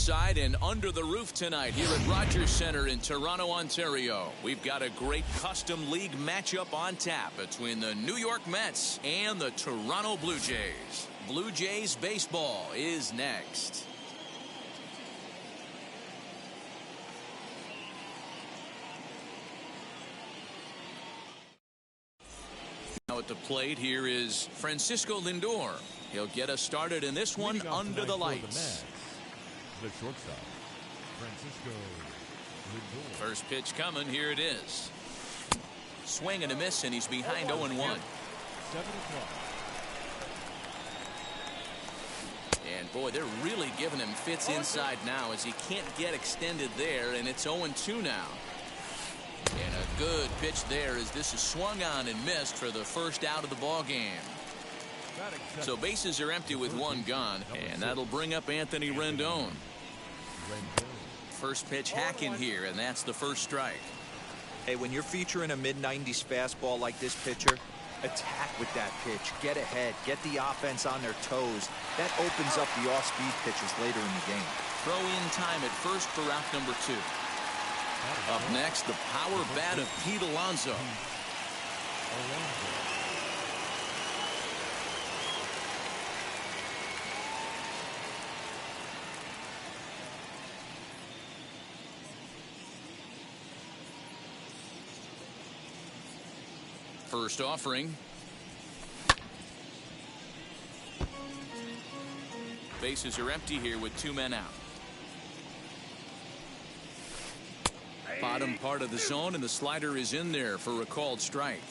courtside and under the roof tonight here at Rogers Centre in Toronto, Ontario. We've got a great custom league matchup on tap between the New York Mets and the Toronto Blue Jays. Blue Jays baseball is next. Now at the plate here is Francisco Lindor. He'll get us started in this one under the lights. The shortstop, Francisco Lindor. First pitch coming. Here it is. Swing and a miss, and he's behind 0-1. 7 o'clock. And boy, they're really giving him fits inside now as he can't get extended there, and it's 0-2 now. And a good pitch there as this is swung on and missed for the first out of the ball game. So bases are empty with one gone, and that'll bring up Anthony Rendon. First pitch hacking here, and that's the first strike. Hey, when you're featuring a mid-90s fastball like this pitcher, attack with that pitch. Get ahead. Get the offense on their toes. That opens up the off-speed pitches later in the game. Throw in time at first for out number 2. Up next, the power bat of Pete Alonso. First offering. Bases are empty here with 2 men out. Bottom part of the zone, and the slider is in there for a called strike.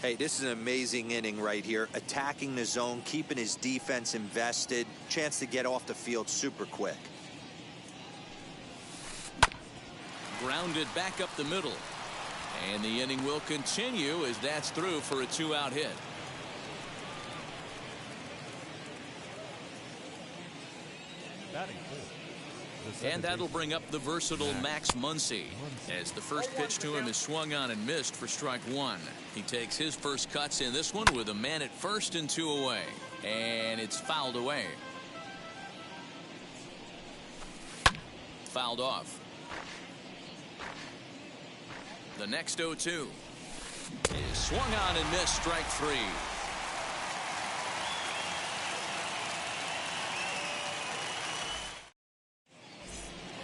Hey, this is an amazing inning right here. Attacking the zone, keeping his defense invested. Chance to get off the field super quick. Grounded back up the middle. And the inning will continue as that's through for a 2-out hit. And that'll bring up the versatile Max Muncy as the first pitch to him is swung on and missed for strike 1. He takes his first cuts in this one with a man at first and 2 away. And it's fouled away. Fouled off. The next 0-2 is swung on and missed, strike 3.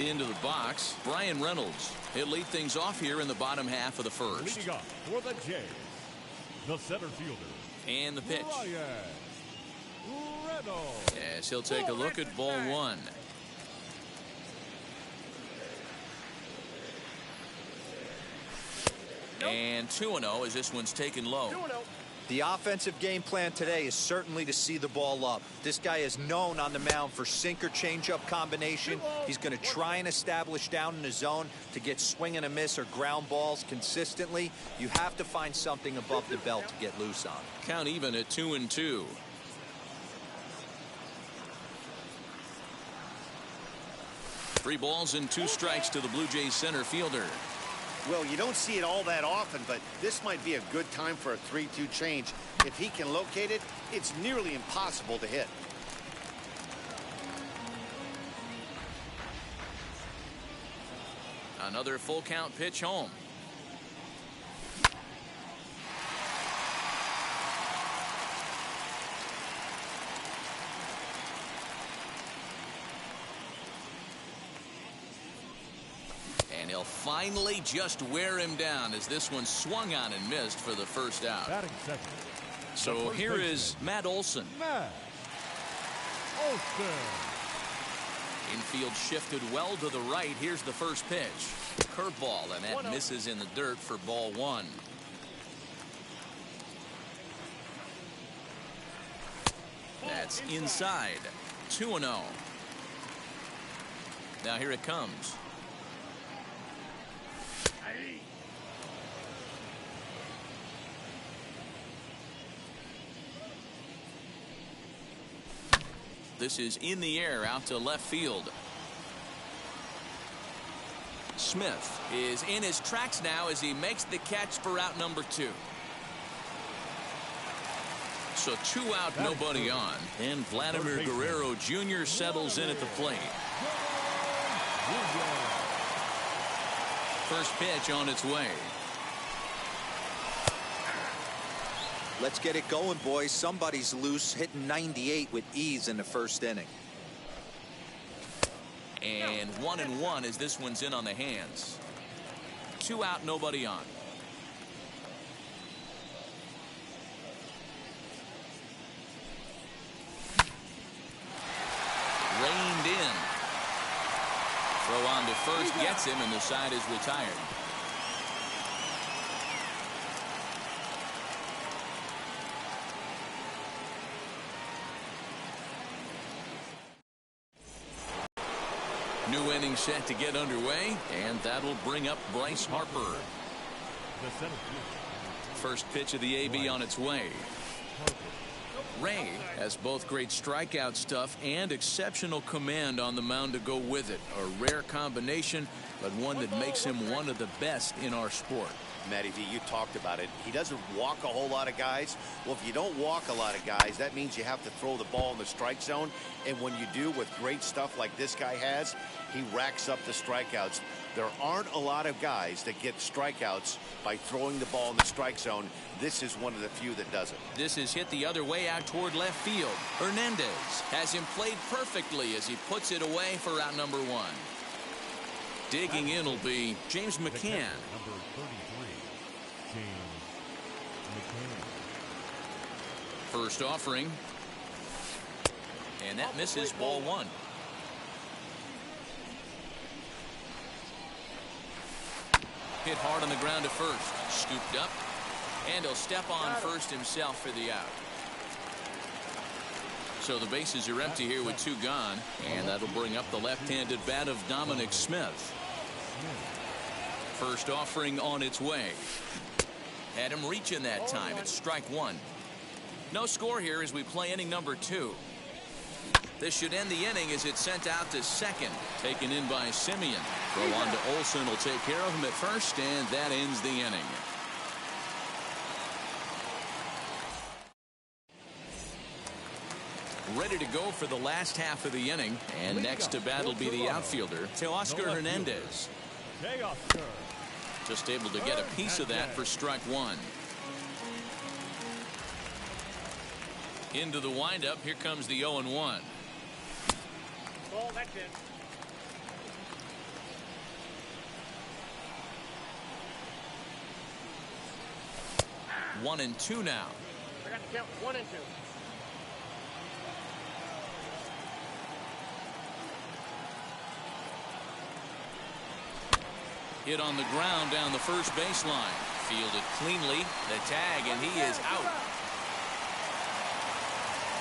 Into the box, Brian Reynolds. He'll lead things off here in the bottom half of the first. Leading off for the Jays, the center fielder. And the pitch. Brian Reynolds. Yes, he'll take a look at ball 1. And 2-0 as this one's taken low. The offensive game plan today is certainly to see the ball up. This guy is known on the mound for sinker changeup combination. He's going to try and establish down in the zone to get swing and a miss or ground balls consistently. You have to find something above the belt to get loose on. Count even at 2-2. Three balls and 2 strikes to the Blue Jays center fielder. Well, you don't see it all that often, but this might be a good time for a 3-2 change. If he can locate it, it's nearly impossible to hit. Another full count pitch home. And he'll finally just wear him down as this one swung on and missed for the first out. Batting second. So here is Matt Olson. Matt Olson. Infield shifted well to the right. Here's the first pitch. Curveball, and that misses in the dirt for ball 1. That's inside. 2-0. Now here it comes. This is in the air out to left field. Smith is in his tracks now as he makes the catch for out number 2. So 2 out, nobody on. And Vladimir Guerrero Jr. settles in at the plate. First pitch on its way. Let's get it going, boys. Somebody's loose, hitting 98 with ease in the first inning. And 1-1 as this one's in on the hands. 2 out, nobody on. Reined in. Throw on to first gets him, and the side is retired. New inning set to get underway, and that'll bring up Bryce Harper. First pitch of the AB on its way. Ray has both great strikeout stuff and exceptional command on the mound to go with it. A rare combination, but one that makes him one of the best in our sport. Matty V, you talked about it. He doesn't walk a whole lot of guys. Well, if you don't walk a lot of guys, that means you have to throw the ball in the strike zone. And when you do, with great stuff like this guy has, he racks up the strikeouts. There aren't a lot of guys that get strikeouts by throwing the ball in the strike zone. This is one of the few that does it. This is hit the other way out toward left field. Hernandez has him played perfectly as he puts it away for out number 1. Digging in will be James McCann. Number 33, James McCann. First offering. And that misses, ball 1. Hit hard on the ground to first. Scooped up. And he'll step on first himself for the out. So the bases are empty here with 2 gone. And that'll bring up the left-handed bat of Dominic Smith. First offering on its way. Had him reaching that time. It's strike 1. No score here as we play inning number 2. This should end the inning as it's sent out to second. Taken in by Simeon. Throw on to Olsen will take care of him at first, and that ends the inning. Ready to go for the last half of the inning, and next to bat will be the outfielder, Teoscar Hernandez. Just able to get a piece of that for strike 1. Into the windup, here comes the 0-1. Ball, that's it. 1-2 now. I got to count 1 and 2. Hit on the ground down the first baseline. Fielded cleanly. The tag, and he is out.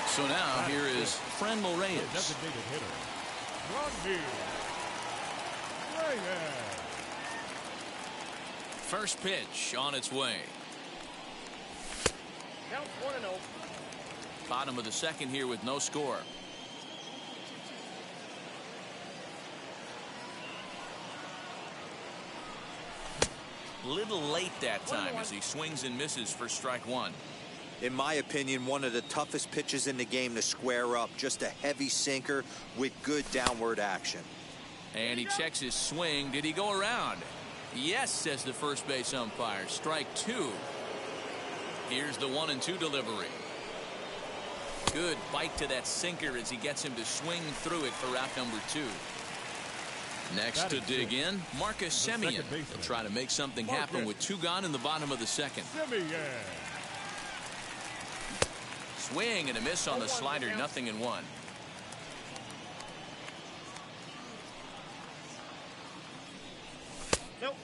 So now here is Franmil Reyes. Designated hitter, Franmil Reyes. First pitch on its way. Count 1-0. Bottom of the second here with no score. Little late that time as he swings and misses for strike 1. In my opinion, one of the toughest pitches in the game to square up. Just a heavy sinker with good downward action. And he checks his swing. Did he go around? Yes, says the first base umpire. Strike 2. Here's the 1-2 delivery. Good bite to that sinker as he gets him to swing through it for out number 2. Next to dig in, Marcus Semien. They'll try to make something happen with 2 gone in the bottom of the second. Swing and a miss on the slider, 0-1.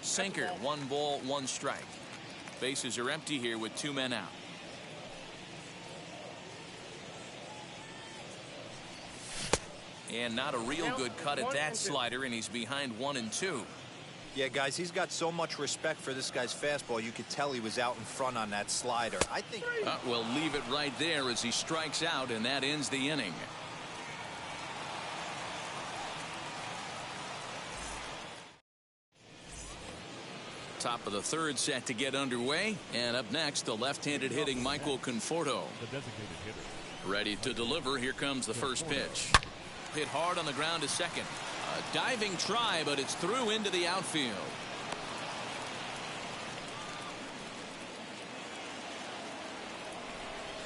Sinker, 1 ball, 1 strike. Bases are empty here with 2 men out. And not a real good cut at that slider, and he's behind 1-2. Yeah, guys, he's got so much respect for this guy's fastball. You could tell he was out in front on that slider. I think we'll leave it right there as he strikes out, and that ends the inning. Top of the third set to get underway. And up next, the left-handed hitting Michael Conforto. The designated hitter. Ready to deliver. Here comes the first pitch. Hit hard on the ground to second. A diving try, but it's through into the outfield.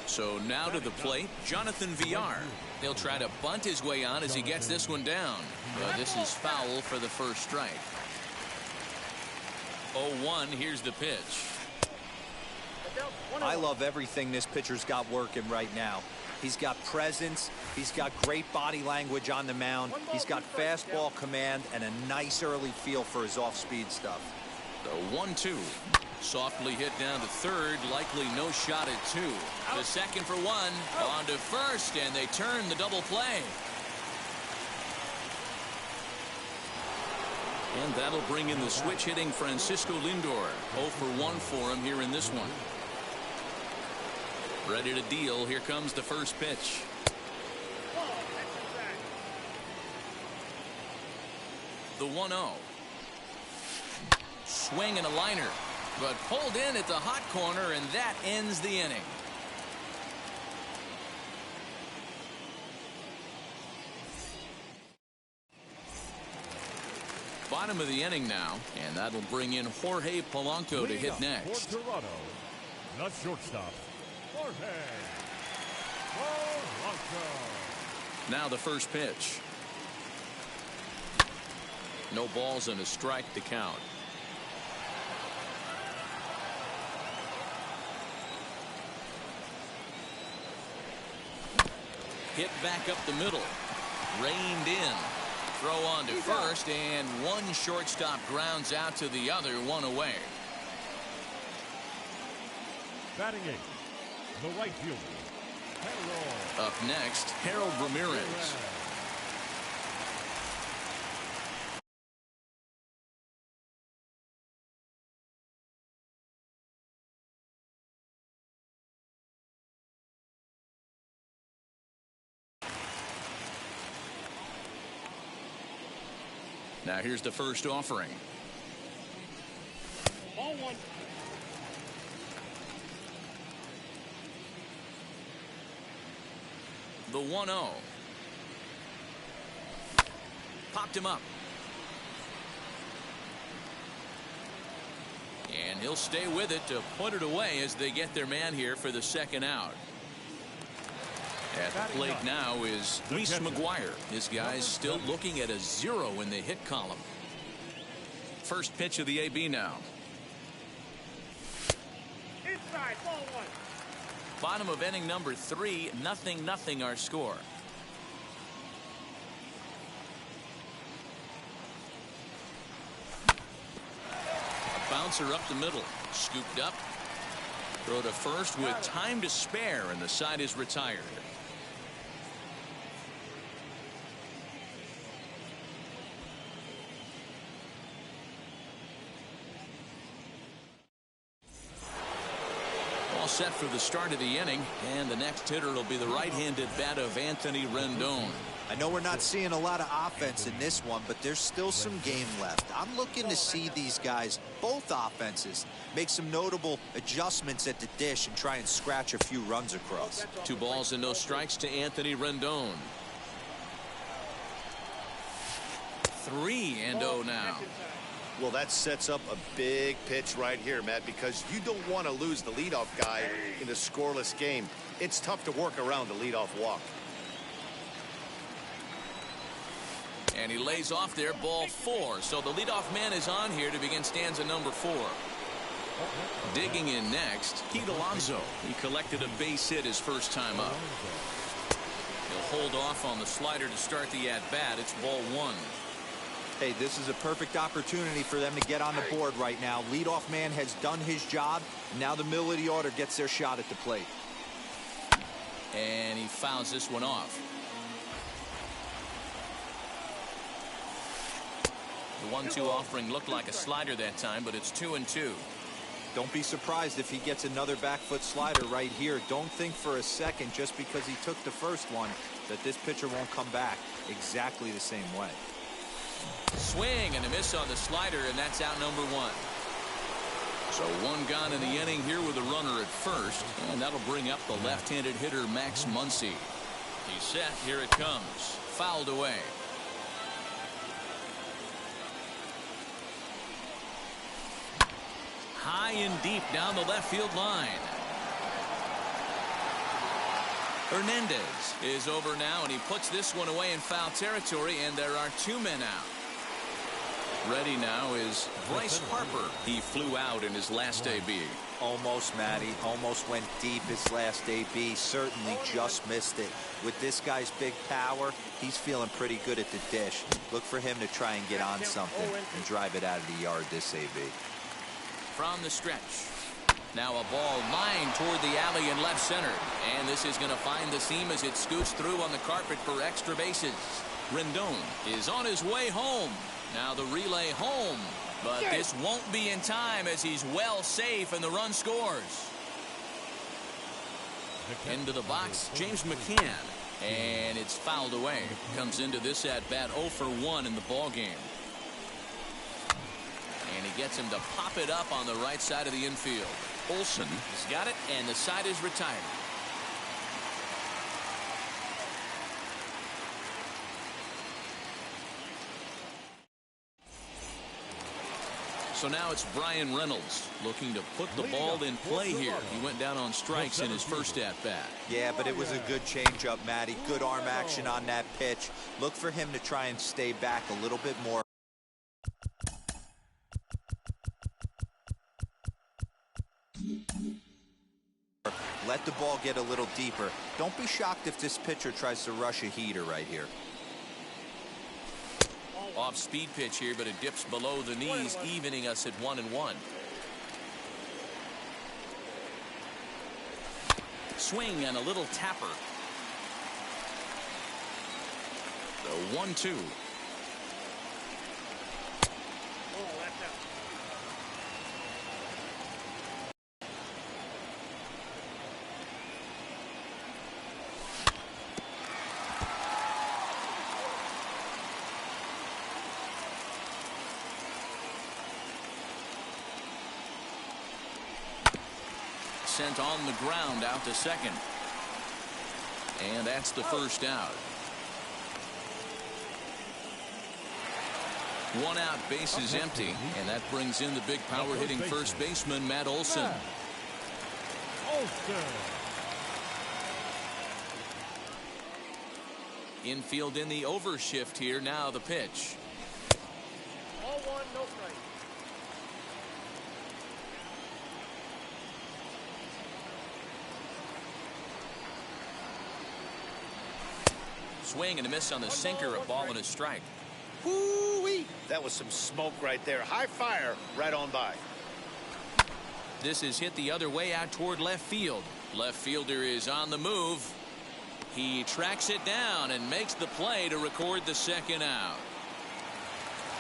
So now to the plate, Jonathan Villar. He'll try to bunt his way on as he gets this one down. But this is foul for the first strike. 0-1, here's the pitch. I love everything this pitcher's got working right now. He's got presence. He's got great body language on the mound. He's got fastball command and a nice early feel for his off-speed stuff. The 1-2. Softly hit down to third. Likely no shot at two. The second for one. On to first, and they turn the double play. And that'll bring in the switch hitting Francisco Lindor. 0 for 1 for him here in this one. Ready to deal. Here comes the first pitch. The 1-0. Swing and a liner, but pulled in at the hot corner, and that ends the inning. Bottom of the inning now, and that'll bring in Jorge Polanco to hit next. For Toronto, the shortstop, Jorge Polanco. Now the first pitch. No balls and a strike to count. Hit back up the middle. Reined in. Throw on to first, and one shortstop grounds out to the other, one away. Batting eighth, the right fielder, Harold. Up next, Harold Ramirez. Now here's the first offering. Ball one. The 1-0. Popped him up. And he'll stay with it to put it away as they get their man here for the second out. At the plate now is Luis McGuire. This guy's still looking at a 0 in the hit column. First pitch of the AB now. Inside, ball one. Bottom of inning number 3, 0-0 our score. A bouncer up the middle, scooped up. Throw to first with time to spare, and the side is retired. Set for the start of the inning, and the next hitter will be the right-handed bat of Anthony Rendon. I know we're not seeing a lot of offense in this one, but there's still some game left. I'm looking to see these guys, both offenses, make some notable adjustments at the dish and try and scratch a few runs across. 2 balls and no strikes to Anthony Rendon. 3-0 now. Well, that sets up a big pitch right here, Matt, because you don't want to lose the leadoff guy in a scoreless game. It's tough to work around the leadoff walk. And he lays off there, ball 4. So the leadoff man is on here to begin stanza number 4. Digging in next, Pete Alonso. He collected a base hit his first time up. He'll hold off on the slider to start the at-bat. It's ball 1. Hey, this is a perfect opportunity for them to get on the board right now. Leadoff man has done his job. Now the middle of the order gets their shot at the plate. And he fouls this one off. The 1-2 offering looked like a slider that time, but it's 2-2. Don't be surprised if he gets another back foot slider right here. Don't think for a second, just because he took the first one, that this pitcher won't come back exactly the same way. Swing and a miss on the slider, and that's out number 1. So one gone in the inning here with a runner at first, and that'll bring up the left-handed hitter Max Muncy. He's set. Here it comes. Fouled away. High and deep down the left field line. Hernandez is over now, and he puts this one away in foul territory, and there are 2 men out. Ready now is Bryce Harper. He flew out in his last AB. Almost, Matty. Almost went deep his last AB. Certainly just missed it. With this guy's big power, he's feeling pretty good at the dish. Look for him to try and get on something and drive it out of the yard this AB. From the stretch. Now a ball lined toward the alley in left center. And this is going to find the seam as it scoots through on the carpet for extra bases. Rendon is on his way home. Now the relay home, but this won't be in time as he's well safe and the run scores. Into the box, James McCann, and it's fouled away. Comes into this at bat 0 for 1 in the ball game. And he gets him to pop it up on the right side of the infield. Olsen has got it, and the side is retired. So now it's Brian Reynolds looking to put the ball in play here. He went down on strikes in his first at-bat. Yeah, but it was a good changeup, Matty. Good arm action on that pitch. Look for him to try and stay back a little bit more. Let the ball get a little deeper. Don't be shocked if this pitcher tries to rush a heater right here. Off speed pitch here, but it dips below the knees, evening us at 1-1. Swing and a little tapper. The 1-2. Sent on the ground out to second. And that's the first out. 1 out, base is empty, and that brings in the big power hitting first baseman Matt Olson. Infield in the overshift here. Now the pitch. 0-1, no strike. Swing and a miss on the sinker, a ball and a strike. Woo-wee. That was some smoke right there. High fire right on by. This is hit the other way out toward left field. Left fielder is on the move. He tracks it down and makes the play to record the second out.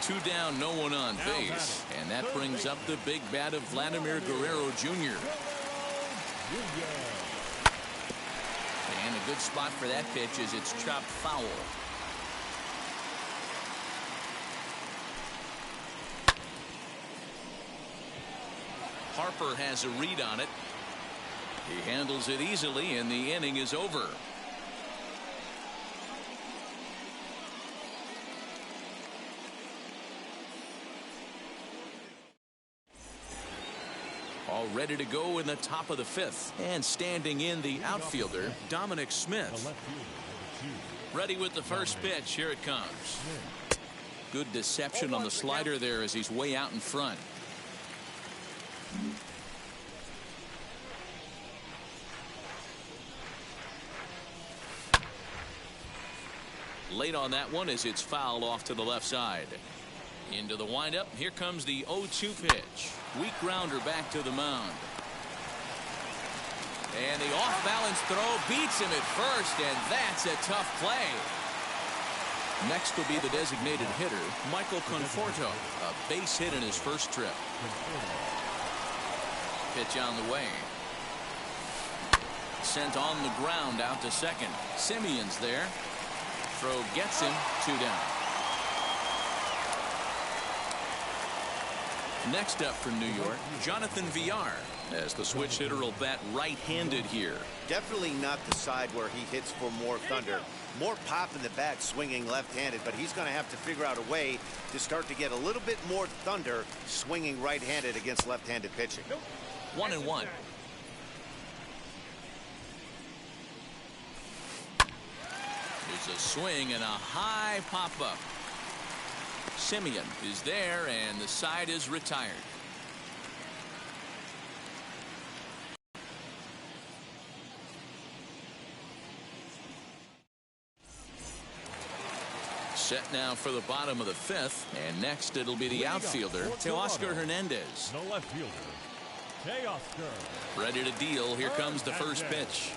2 down, no one on base. And that brings up the big bat of Vladimir Guerrero Jr. And a good spot for that pitch as it's chopped foul. Harper has a read on it. He handles it easily, and the inning is over. All ready to go in the top of the 5th. And standing in the outfielder, Dominic Smith. Ready with the first pitch. Here it comes. Good deception on the slider there as he's way out in front. Late on that one as it's fouled off to the left side. Into the windup. Here comes the 0-2 pitch. Weak grounder back to the mound. And the off-balance throw beats him at first, and that's a tough play. Next will be the designated hitter, Michael Conforto. A base hit in his first trip. Pitch on the way. Sent on the ground out to second. Simeon's there. Throw gets him. 2 down. Next up for New York, Jonathan Villar, as the switch hitter will bat right-handed here. Definitely not the side where he hits for more thunder. More pop in the bat swinging left-handed, but he's going to have to figure out a way to start to get a little bit more thunder swinging right-handed against left-handed pitching. 1-1. There's a swing and a high pop-up. Simeon is there, and the side is retired. Set now for the bottom of the fifth, and next it'll be the outfielder, Teoscar Hernandez. No left fielder, Teoscar. Ready to deal. Here comes the first pitch.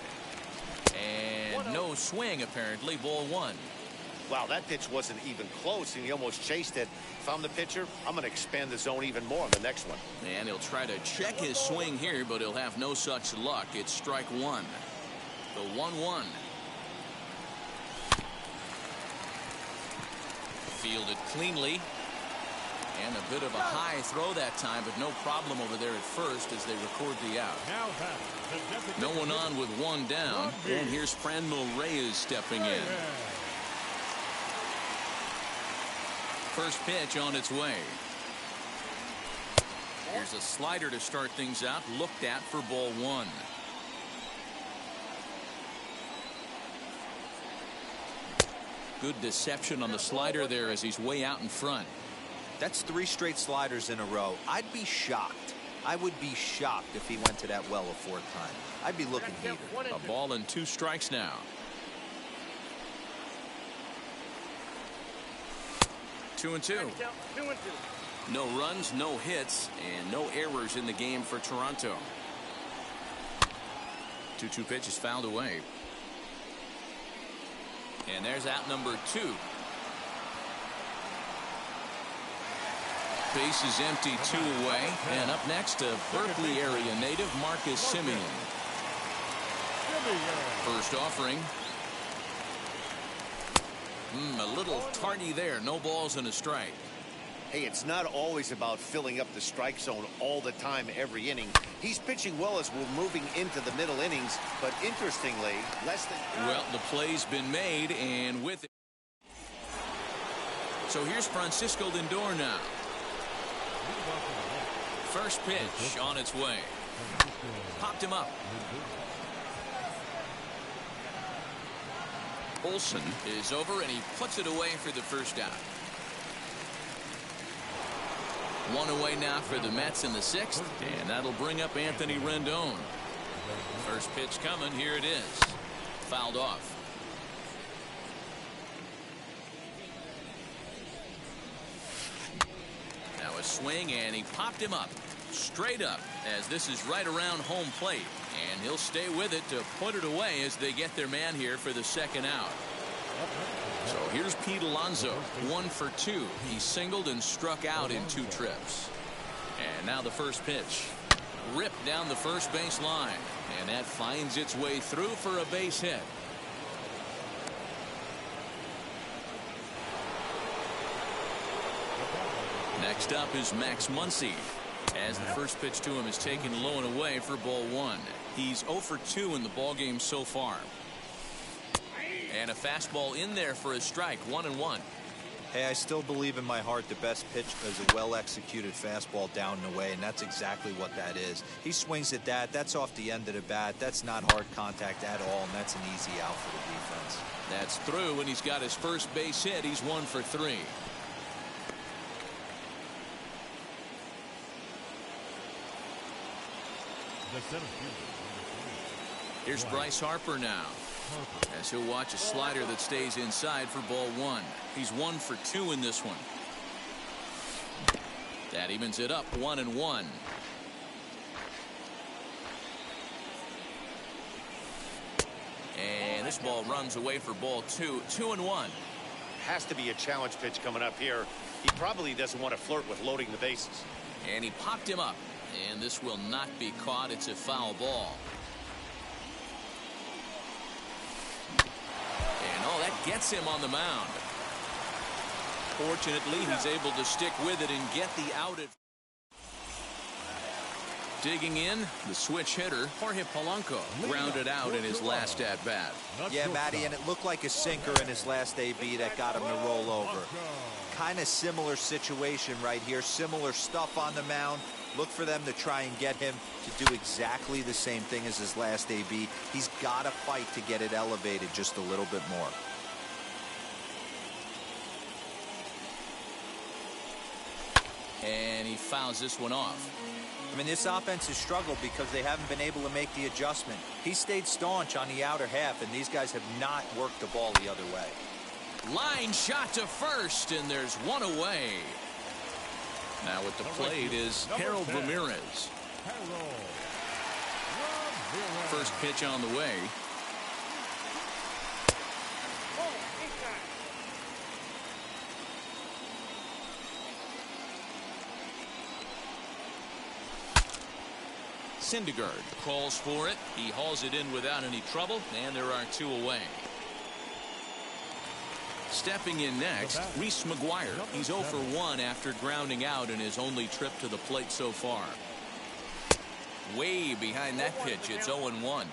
And no swing, apparently. Ball one. Wow, that pitch wasn't even close, and he almost chased it. If I'm the pitcher, I'm going to expand the zone even more on the next one. And he'll try to check his swing here, but he'll have no such luck. It's strike one. The 1-1. Fielded cleanly. And a bit of a high throw that time, but no problem over there at first as they record the out. No one on with one down. And here's Franmil Reyes stepping in. First pitch on its way. Here's a slider to start things out. Looked at for ball one. Good deception on the slider there as he's way out in front. That's 3 straight sliders in a row. I'd be shocked. I would be shocked if he went to that well a 4th time. I'd be looking heated. A ball and 2 strikes now. 2-2. No runs, no hits, and no errors in the game for Toronto. 2-2 pitch is fouled away. And there's out number 2. Base is empty, 2 away. And up next, a Berkeley area native, Marcus Simeon. First offering. A little tardy there. No balls and a strike. Hey, it's not always about filling up the strike zone all the time every inning. He's pitching well as we're moving into the middle innings, but interestingly, less than... Well, the play's been made, and with it. So here's Francisco Lindor now. First pitch on its way. Popped him up. Olsen is over, and he puts it away for the first out. 1 away now for the Mets in the 6th, and that'll bring up Anthony Rendon. First pitch coming. Here it is. Fouled off. Now a swing, and he popped him up. Straight up, as this is right around home plate. And he'll stay with it to put it away as they get their man here for the second out. So here's Pete Alonso, 1 for 2. He singled and struck out in 2 trips. And now the first pitch. Ripped down the first base line. And that finds its way through for a base hit. Next up is Max Muncy, as the first pitch to him is taken low and away for ball 1. He's 0 for 2 in the ballgame so far. And a fastball in there for a strike. 1-1. Hey, I still believe in my heart the best pitch is a well-executed fastball down and away, and that's exactly what that is. He swings at that. That's off the end of the bat. That's not hard contact at all, and that's an easy out for the defense. That's through, and he's got his first base hit. He's 1 for 3. Here's Bryce Harper now, as he'll watch a slider that stays inside for ball 1. He's 1 for 2 in this one. That evens it up, 1-1. And this ball runs away for ball 2. 2-1. Has to be a challenge pitch coming up here. He probably doesn't want to flirt with loading the bases. And he popped him up. And this will not be caught. It's a foul ball. And oh, that gets him on the mound. Fortunately, he's able to stick with it and get the out. Digging in, the switch hitter, Jorge Polanco, grounded out in his last at-bat. Yeah, Matty, and it looked like a sinker in his last AB that got him to roll over. Kind of similar situation right here. Similar stuff on the mound. Look for them to try and get him to do exactly the same thing as his last AB. He's got to fight to get it elevated just a little bit more. And he fouls this one off. I mean, this offense has struggled because they haven't been able to make the adjustment. He stayed staunch on the outer half, and these guys have not worked the ball the other way. Line shot to first, and there's one away. Now at the plate is Harold Ramirez. First pitch on the way. Syndergaard calls for it. He hauls it in without any trouble, and there are two away. Stepping in next, Reese McGuire. He's 0 for 1 after grounding out in his only trip to the plate so far. Way behind that pitch, it's 0-1.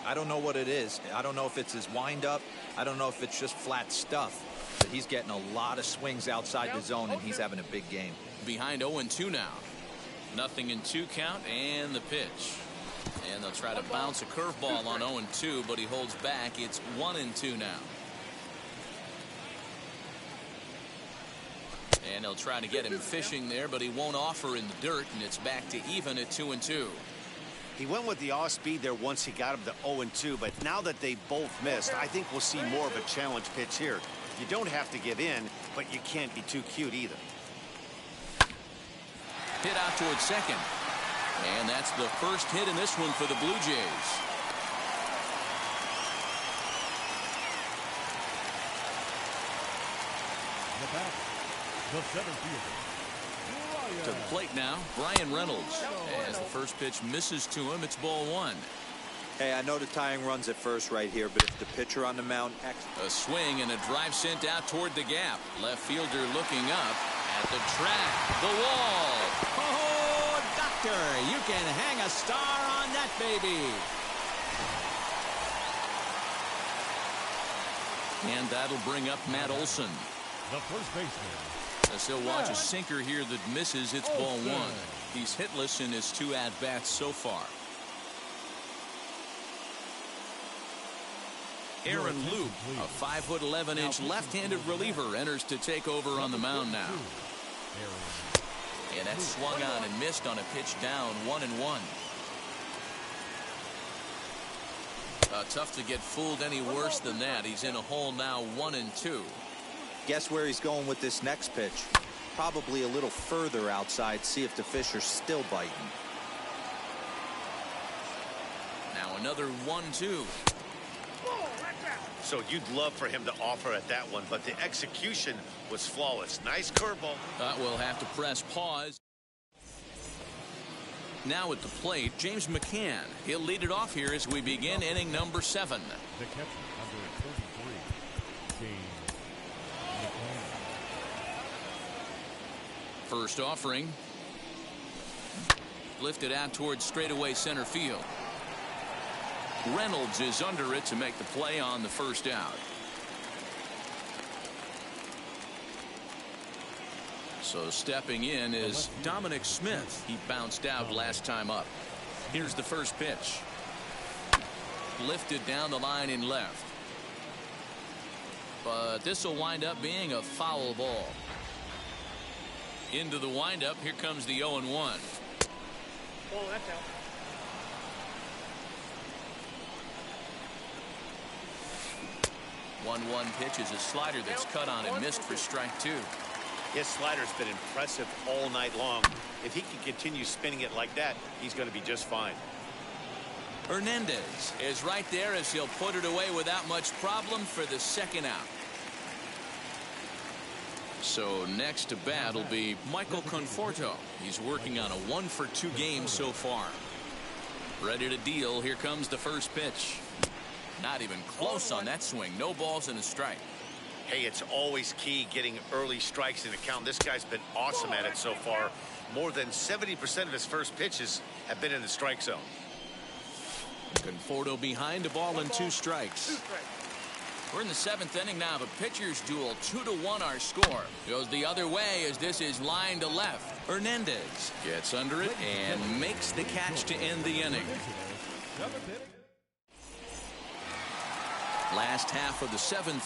I don't know what it is. I don't know if it's his windup. I don't know if it's just flat stuff. But he's getting a lot of swings outside the zone, and he's having a big game. Behind 0-2 now. Nothing in 2 count, and the pitch. And they'll try to bounce a curveball on 0-2, but he holds back. It's 1-2 now. And they'll try to get him fishing there, but he won't offer in the dirt, and it's back to even at 2-2. He went with the off speed there once he got him to 0-2, but now that they both missed, I think we'll see more of a challenge pitch here. You don't have to give in, but you can't be too cute either. Hit out towards second. And that's the first hit in this one for the Blue Jays. The center fielder, To the plate now, Brian Reynolds. As the first pitch misses to him, it's ball 1. Hey, I know the tying runs at first right here, but if the pitcher on the mound... A swing and a drive sent out toward the gap. Left fielder looking up at the track, the wall. Oh, doctor, you can hang a star on that baby. And that'll bring up Matt Olson. the first baseman. As he'll watch a sinker here that misses, it's ball 1. He's hitless in his 2 at-bats so far. Aaron Loop, a 5'11" left-handed reliever, enters to take over on the mound now. And that swung on and missed on a pitch down, 1-1. Tough to get fooled any worse than that. He's in a hole now, 1-2. Guess where he's going with this next pitch? Probably a little further outside. See if the fish are still biting. Now another 1-2. So you'd love for him to offer at that one, but the execution was flawless. Nice curveball. We'll have to press pause. Now at the plate, James McCann. He'll lead it off here as we begin inning number 7. The catcher, number 33, James McCann. First offering. Lifted out towards straightaway center field. Reynolds is under it to make the play on the first out. So stepping in is Dominic Smith. He bounced out last time up. Here's the first pitch. Lifted down the line in left. But this will wind up being a foul ball. Into the windup. Here comes the 0-1. Oh, that's out. One pitch is a slider that's cut on and missed for strike 2. His slider's been impressive all night long. If he can continue spinning it like that, he's going to be just fine. Hernandez is right there as he'll put it away without much problem for the second out. So next to bat will be Michael Conforto. He's working on a 1-for-2 game so far. Ready to deal. Here comes the first pitch. Not even close on that swing. No balls and a strike. Hey, it's always key getting early strikes in the count. This guy's been awesome at it so far. More than 70% of his first pitches have been in the strike zone. Conforto behind, a ball and 2 strikes. 2 strikes. We're in the 7th inning now of a pitcher's duel. 2-1 our score. Goes the other way as this is line to left. Hernandez gets under it and makes the catch to end the inning. Last half of the 7th.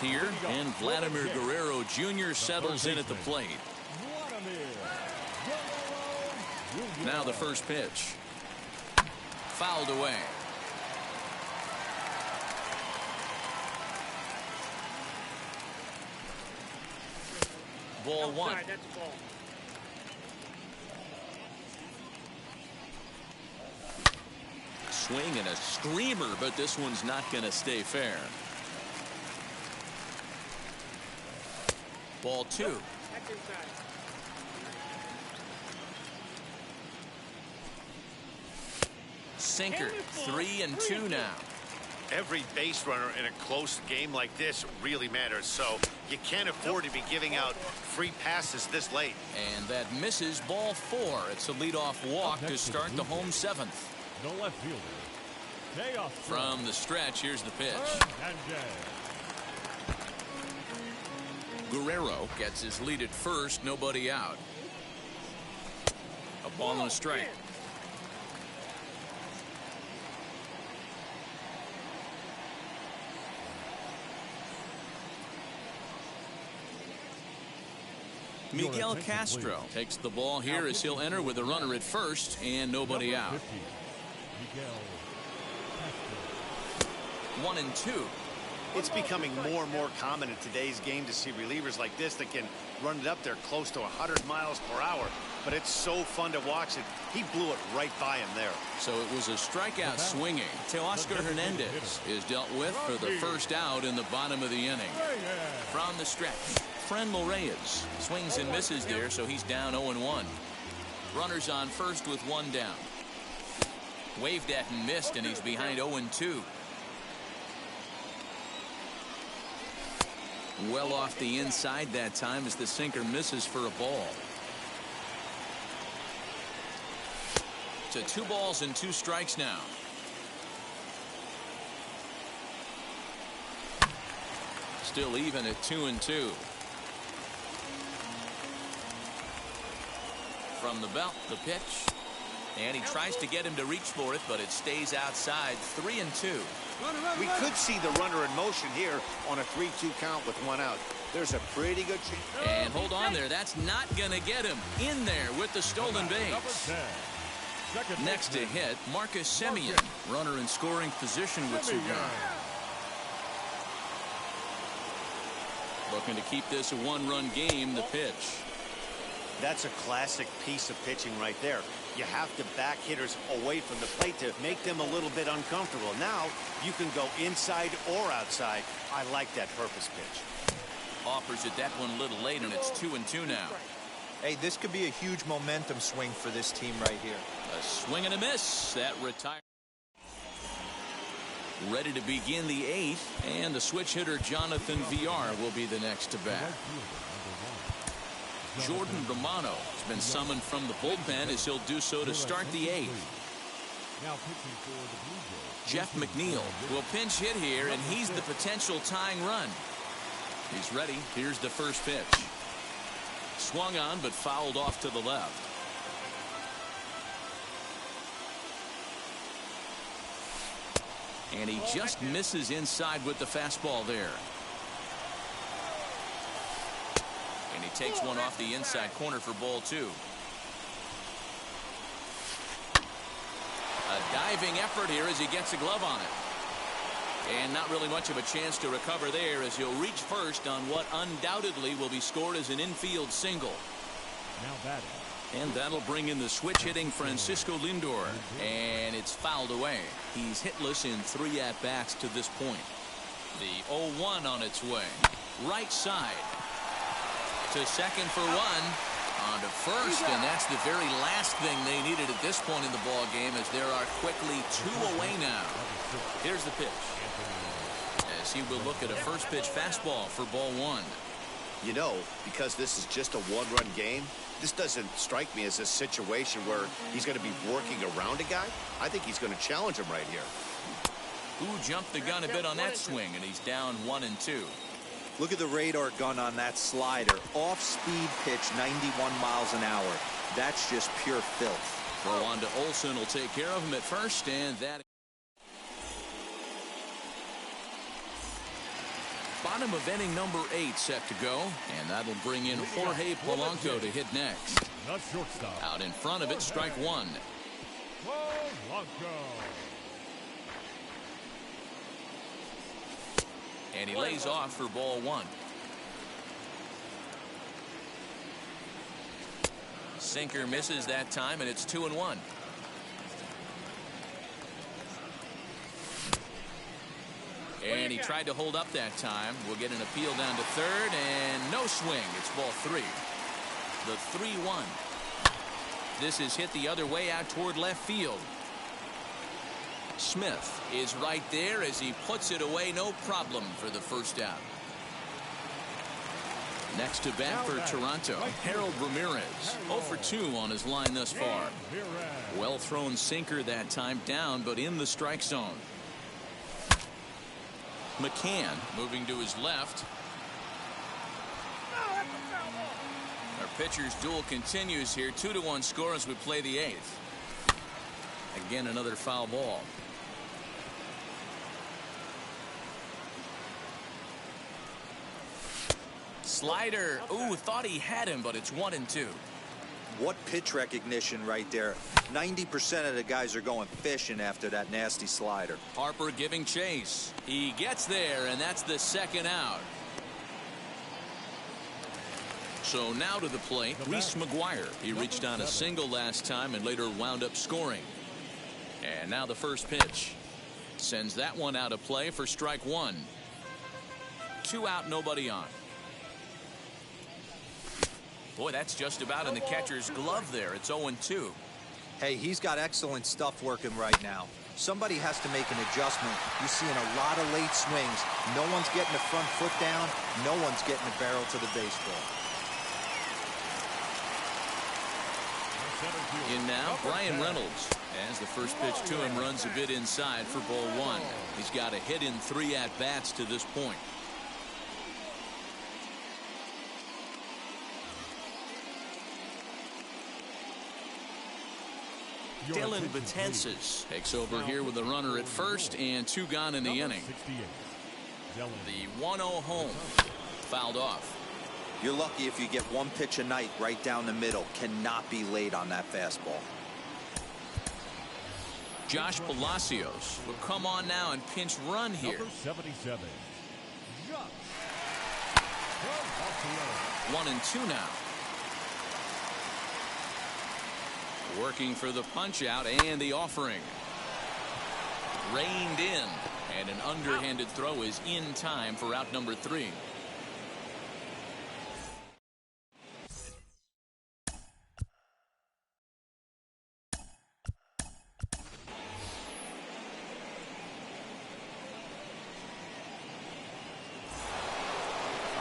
Here, and Vladimir Guerrero Jr. settles in at the plate. Now the first pitch. Fouled away. Ball 1. Outside, that's a ball. Swing and a screamer, but this one's not going to stay fair. Ball 2. That's inside. Sinker. 3-2 now. Every base runner in a close game like this really matters, so you can't afford to be giving out free passes this late. And that misses. Ball 4. It's a leadoff walk to start the home 7th. The left fielder. Payoff From the stretch, here's the pitch. Guerrero gets his lead at first, nobody out. A ball and a strike. Miguel Castro takes the ball here as he'll enter with a runner at first and nobody out. 1-2. It's becoming more and more common in today's game to see relievers like this that can run it up there close to 100 miles per hour. But it's so fun to watch it. He blew it right by him there. So it was a strikeout swinging. Teoscar Hernandez is dealt with for the first out in the bottom of the inning. From the stretch, Franmil Reyes swings and misses there, so he's down 0-1. Runners on first with 1 down. Waved at and missed, and he's behind 0-2. Well off the inside that time as the sinker misses for a ball. To 2 balls and 2 strikes now. Still even at 2-2. From the belt, the pitch. And he tries to get him to reach for it, but it stays outside. 3-2. We could see the runner in motion here on a 3-2 count with 1 out. There's a pretty good chance. And hold on there. That's not going to get him in there with the stolen base. Next to hit, Marcus Semien, runner in scoring position with 2 down. Looking to keep this a 1-run game. The pitch. That's a classic piece of pitching right there. You have to back hitters away from the plate to make them a little bit uncomfortable. Now you can go inside or outside. I like that purpose pitch. Offers it that one a little late, and it's 2-2 now. Hey, this could be a huge momentum swing for this team right here. A swing and a miss. That retires. Ready to begin the 8th, and the switch hitter Jonathan Villar will be the next to bat. Jordan Romano has been summoned from the bullpen as he'll do so to start the 8th. Jeff McNeil will pinch hit here, and he's the potential tying run. He's ready. Here's the first pitch. Swung on, but fouled off to the left. And he just misses inside with the fastball there. And he takes one off the inside corner for ball 2. A diving effort here as he gets a glove on it. And not really much of a chance to recover there as he'll reach first on what undoubtedly will be scored as an infield single. Now batting. And that'll bring in the switch hitting Francisco Lindor. And it's fouled away. He's hitless in 3 at-bats to this point. The 0-1 on its way. Right side. To second for 1. On to first, and that's the very last thing they needed at this point in the ball game, as there are quickly 2 away now. Here's the pitch. As strikes, he will look at a first pitch fastball for ball one. You know, because this is just a one-run game, this doesn't strike me as a situation where he's going to be working around a guy. I think he's going to challenge him right here. Who jumped the gun a bit on that swing, and he's down 1-2. Look at the radar gun on that slider. Off-speed pitch, 91 miles an hour. That's just pure filth. Throw on to Olsen will take care of him at first, and that. Bottom of inning number 8 set to go, and that'll bring in Jorge Polanco to hit next. The shortstop. Out in front of it, strike one. Polanco. And he lays off for ball one. Sinker misses that time, and it's 2-1. And he tried to hold up that time. We'll get an appeal down to third, and no swing. It's ball 3. The 3-1. This is hit the other way out toward left field. Smith is right there as he puts it away, no problem for the first out. Next to bat for Toronto, Harold Ramirez. 0 for 2 on his line thus far. Well thrown sinker that time, down but in the strike zone. McCann moving to his left. Our pitcher's duel continues here. 2-1 score as we play the 8th. Again, another foul ball. Slider. Ooh, thought he had him, but it's 1-2. What pitch recognition right there. 90% of the guys are going fishing after that nasty slider. Harper giving chase. He gets there, and that's the second out. So now to the plate, Reese McGuire. He reached on a single last time and later wound up scoring. And now the first pitch. Sends that one out of play for strike one. 2 out, nobody on. Boy, that's just about in the catcher's glove there. It's 0-2. Hey, he's got excellent stuff working right now. Somebody has to make an adjustment. You're seeing a lot of late swings. No one's getting the front foot down. No one's getting the barrel to the baseball. In now, Brian Reynolds. As the first pitch to him runs a bit inside for ball one. He's got a hit in 3 at-bats to this point. Dylan Betances takes over here with a runner at first and 2 gone in the inning. The 1-0 home fouled off. You're lucky if you get 1 pitch a night right down the middle. Cannot be late on that fastball. Josh Palacios will come on now and pinch run here. Number 77. 1-2 now. Working for the punch out and the offering. Reined in, and an underhanded throw is in time for out number 3.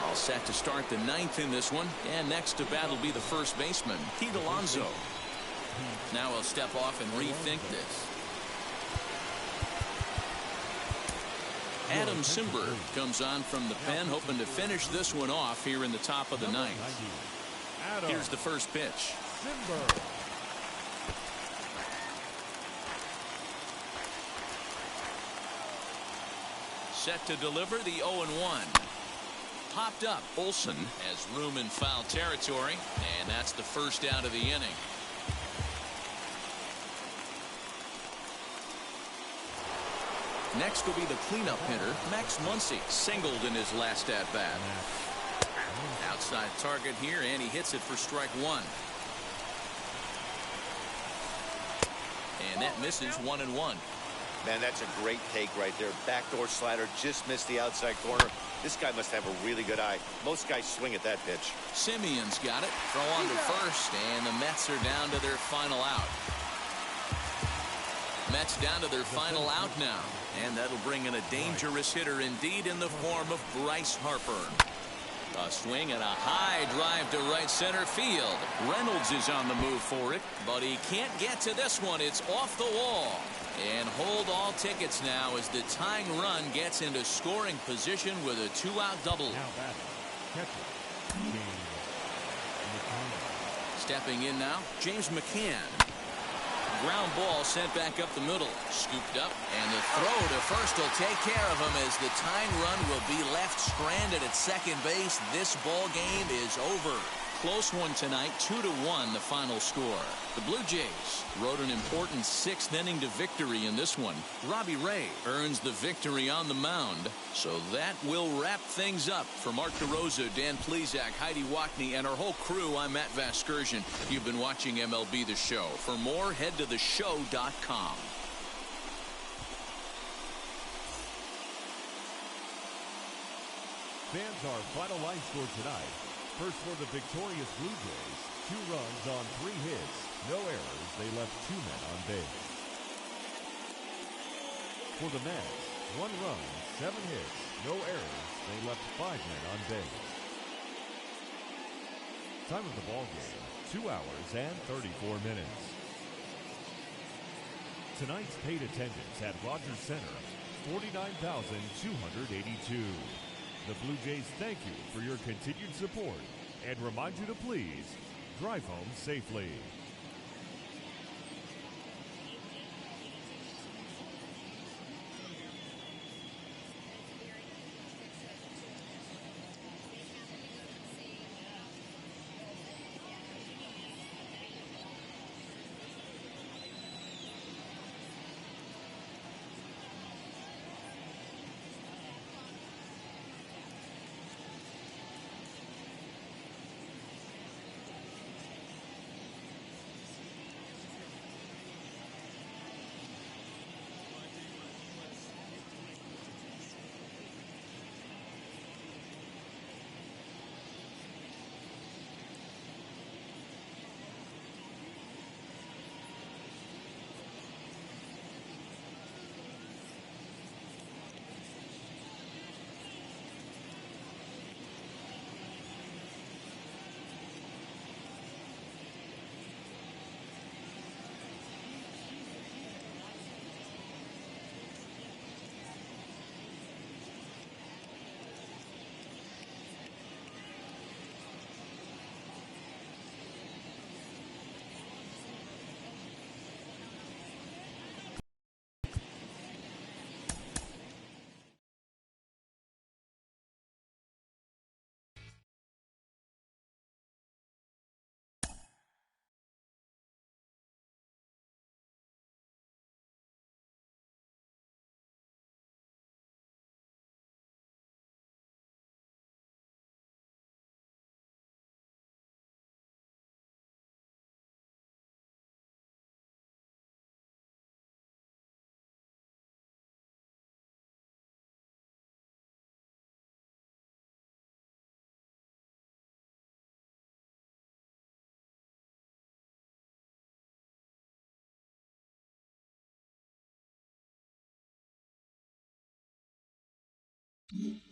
All set to start the 9th in this one, and next to bat will be the first baseman, Pete Alonso. Now he'll step off and rethink this. Adam Simber comes on from the pen, hoping to finish this one off here in the top of the 9th. Here's the first pitch. Set to deliver the 0-1. Popped up. Olsen has room in foul territory, and that's the first out of the inning. Next will be the cleanup hitter, Max Muncy, singled in his last at-bat. Outside target here, and he hits it for strike one. And that misses 1-1. Man, that's a great take right there. Backdoor slider just missed the outside corner. This guy must have a really good eye. Most guys swing at that pitch. Simeon's got it. Throw on to first, and the Mets are down to their final out. Mets down to their final out now, and that'll bring in a dangerous hitter indeed in the form of Bryce Harper. A swing and a high drive to right center field. Reynolds is on the move for it, but he can't get to this one. It's off the wall. And hold all tickets now as the tying run gets into scoring position with a 2-out double. Now batting, catcher, James McCann. Stepping in now, James McCann. Ground ball sent back up the middle. Scooped up, and the throw to first will take care of him as the tying run will be left stranded at second base. This ball game is over. Close one tonight, 2-1 the final score. The Blue Jays rode an important 6th inning to victory in this one. Robbie Ray earns the victory on the mound. So that will wrap things up. For Mark DeRosa, Dan Plesac, Heidi Wackney, and our whole crew, I'm Matt Vasgersian. You've been watching MLB The Show. For more, head to theshow.com. Fans, our final line score tonight. First for the victorious Blue Jays, 2 runs on 3 hits, no errors. They left 2 men on base. For the Mets, 1 run, 7 hits, no errors. They left 5 men on base. Time of the ball game, 2 hours and 34 minutes. Tonight's paid attendance at Rogers Center, 49,282. The Blue Jays thank you for your continued support and remind you to please drive home safely. Mm-hmm.